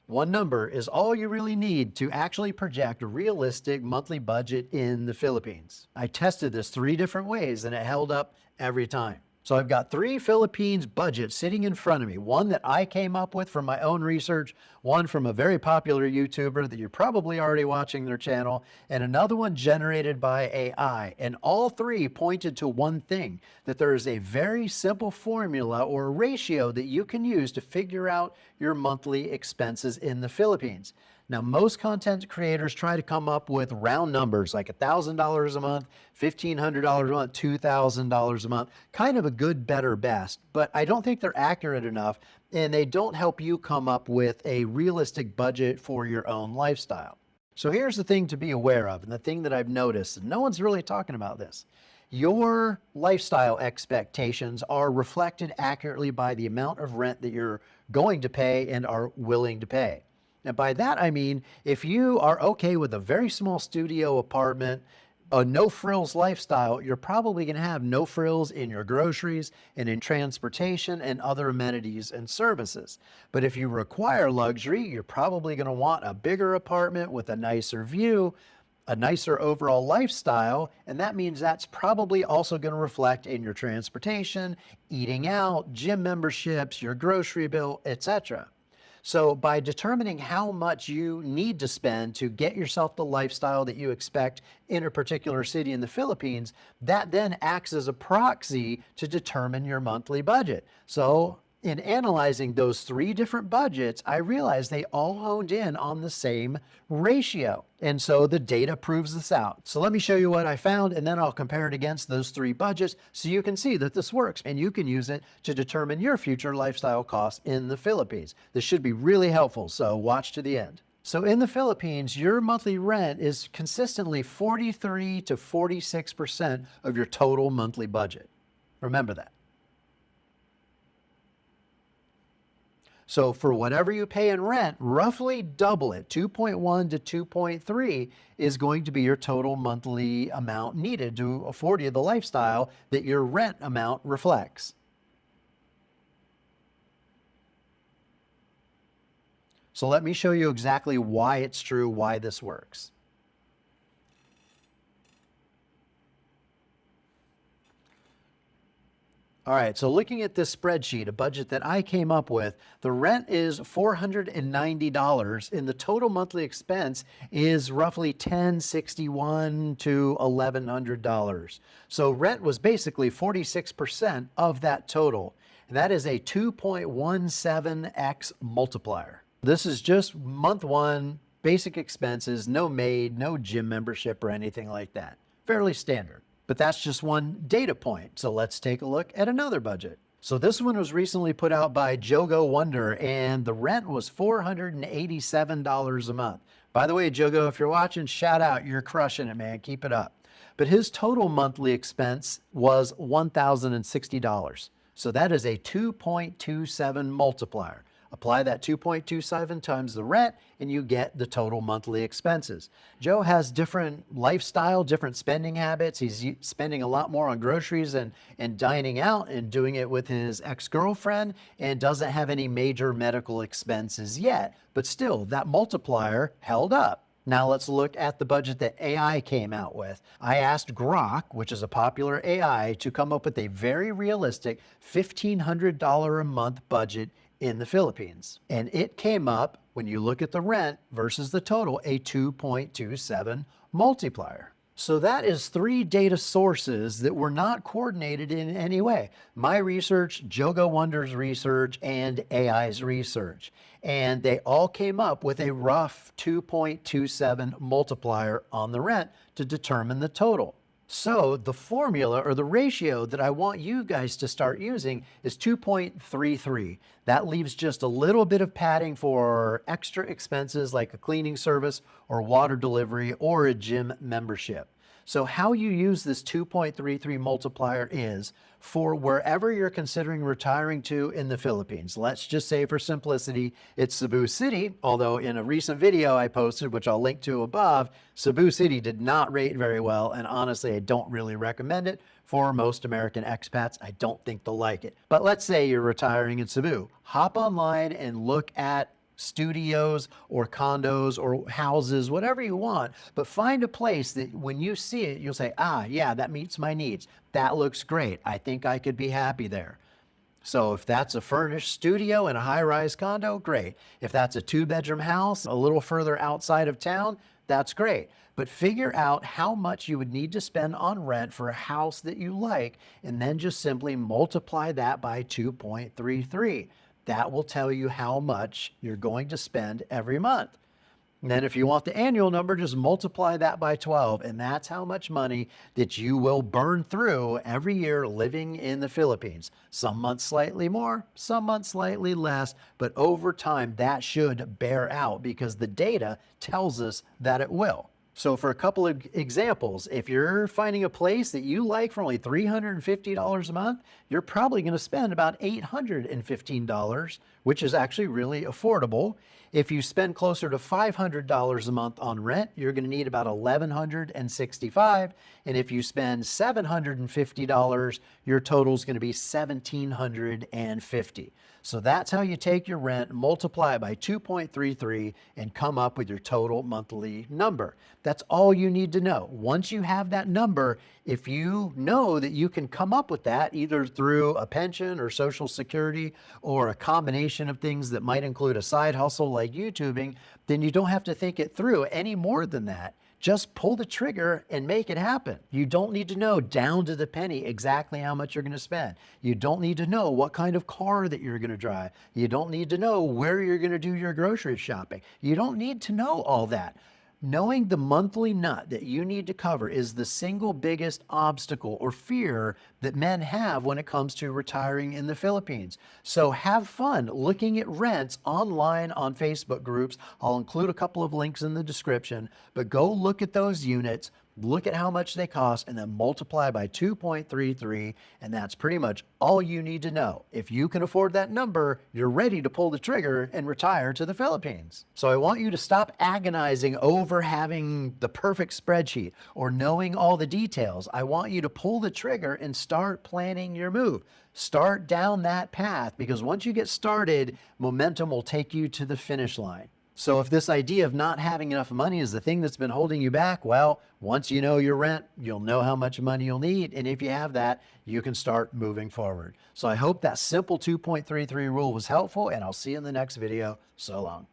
One number is all you really need to actually project a realistic monthly budget in the Philippines. I tested this 3 different ways and it held up every time. So I've got 3 Philippines budgets sitting in front of me. One that I came up with from my own research, one from a very popular YouTuber that you're probably already watching their channel, and another one generated by AI. And all 3 pointed to one thing, that there is a very simple formula or ratio that you can use to figure out your monthly expenses in the Philippines. Now, most content creators try to come up with round numbers like $1,000 a month, $1,500 a month, $2,000 a month, kind of a good, better, best, but I don't think they're accurate enough and they don't help you come up with a realistic budget for your own lifestyle. So here's the thing to be aware of, and the thing that I've noticed, and no one's really talking about this. Your lifestyle expectations are reflected accurately by the amount of rent that you're going to pay and are willing to pay. And by that, I mean, if you are okay with a very small studio apartment, a no frills lifestyle, you're probably going to have no frills in your groceries and in transportation and other amenities and services. But if you require luxury, you're probably going to want a bigger apartment with a nicer view, a nicer overall lifestyle, and that means that's probably also going to reflect in your transportation, eating out, gym memberships, your grocery bill, etc. So by determining how much you need to spend to get yourself the lifestyle that you expect in a particular city in the Philippines, that then acts as a proxy to determine your monthly budget. So in analyzing those 3 different budgets, I realized they all honed in on the same ratio. And so the data proves this out. So let me show you what I found, and then I'll compare it against those 3 budgets so you can see that this works and you can use it to determine your future lifestyle costs in the Philippines. This should be really helpful, so watch to the end. So in the Philippines, your monthly rent is consistently 43 to 46% of your total monthly budget. Remember that. So for whatever you pay in rent, roughly double it. 2.1 to 2.3 is going to be your total monthly amount needed to afford you the lifestyle that your rent amount reflects. So let me show you exactly why it's true, why this works. All right, so looking at this spreadsheet, a budget that I came up with, the rent is $490 and the total monthly expense is roughly $1,061 to $1,100. So rent was basically 46% of that total. And that is a 2.17x multiplier. This is just month 1, basic expenses, no maid, no gym membership or anything like that. Fairly standard. But that's just one data point. So let's take a look at another budget. So this one was recently put out by JoGo Wonder and the rent was $487 a month. By the way, JoGo, if you're watching, shout out, you're crushing it, man, keep it up. But his total monthly expense was $1,060. So that is a 2.27 multiplier. Apply that 2.27 times the rent and you get the total monthly expenses. Joe has different lifestyle, different spending habits. He's spending a lot more on groceries and dining out and doing it with his ex-girlfriend and doesn't have any major medical expenses yet. But still, that multiplier held up. Now let's look at the budget that AI came out with. I asked Grok, which is a popular AI, to come up with a very realistic $1,500 a month budget in the Philippines. And it came up, when you look at the rent versus the total, a 2.27 multiplier. So that is 3 data sources that were not coordinated in any way. My research, JoGo Wonders research, and AI's research. And they all came up with a rough 2.27 multiplier on the rent to determine the total. So the formula or the ratio that I want you guys to start using is 2.33. That leaves just a little bit of padding for extra expenses like a cleaning service or water delivery or a gym membership. So how you use this 2.33 multiplier is for wherever you're considering retiring to in the Philippines. Let's just say for simplicity, it's Cebu City, although in a recent video I posted, which I'll link to above, Cebu City did not rate very well, and honestly, I don't really recommend it for most American expats. I don't think they'll like it. But let's say you're retiring in Cebu. Hop online and look at studios or condos or houses, whatever you want, but find a place that when you see it, you'll say, ah, yeah, that meets my needs. That looks great. I think I could be happy there. So if that's a furnished studio in a high-rise condo, great. If that's a 2-bedroom house a little further outside of town, that's great. But figure out how much you would need to spend on rent for a house that you like, and then just simply multiply that by 2.33. That will tell you how much you're going to spend every month. And then if you want the annual number, just multiply that by 12, and that's how much money that you will burn through every year living in the Philippines. Some months slightly more, some months slightly less, but over time that should bear out because the data tells us that it will. So for a couple of examples, if you're finding a place that you like for only $350 a month, you're probably going to spend about $815, which is actually really affordable. If you spend closer to $500 a month on rent, you're going to need about $1,165. And if you spend $750, your total is going to be $1,750. So that's how you take your rent, multiply it by 2.33, and come up with your total monthly number. That's all you need to know. Once you have that number, if you know that you can come up with that either through a pension or Social Security or a combination of things that might include a side hustle like YouTubing, then you don't have to think it through any more than that. Just pull the trigger and make it happen. You don't need to know down to the penny exactly how much you're going to spend. You don't need to know what kind of car that you're going to drive. You don't need to know where you're going to do your grocery shopping. You don't need to know all that. Knowing the monthly nut that you need to cover is the single biggest obstacle or fear that men have when it comes to retiring in the Philippines. So have fun looking at rents online on Facebook groups. I'll include a couple of links in the description, but go look at those units, look at how much they cost, and then multiply by 2.33, and that's pretty much all you need to know. If you can afford that number, you're ready to pull the trigger and retire to the Philippines. So I want you to stop agonizing over having the perfect spreadsheet or knowing all the details. I want you to pull the trigger and start planning your move. Start down that path, because once you get started, momentum will take you to the finish line. So if this idea of not having enough money is the thing that's been holding you back, well, once you know your rent, you'll know how much money you'll need. And if you have that, you can start moving forward. So I hope that simple 2.33 rule was helpful, and I'll see you in the next video. So long.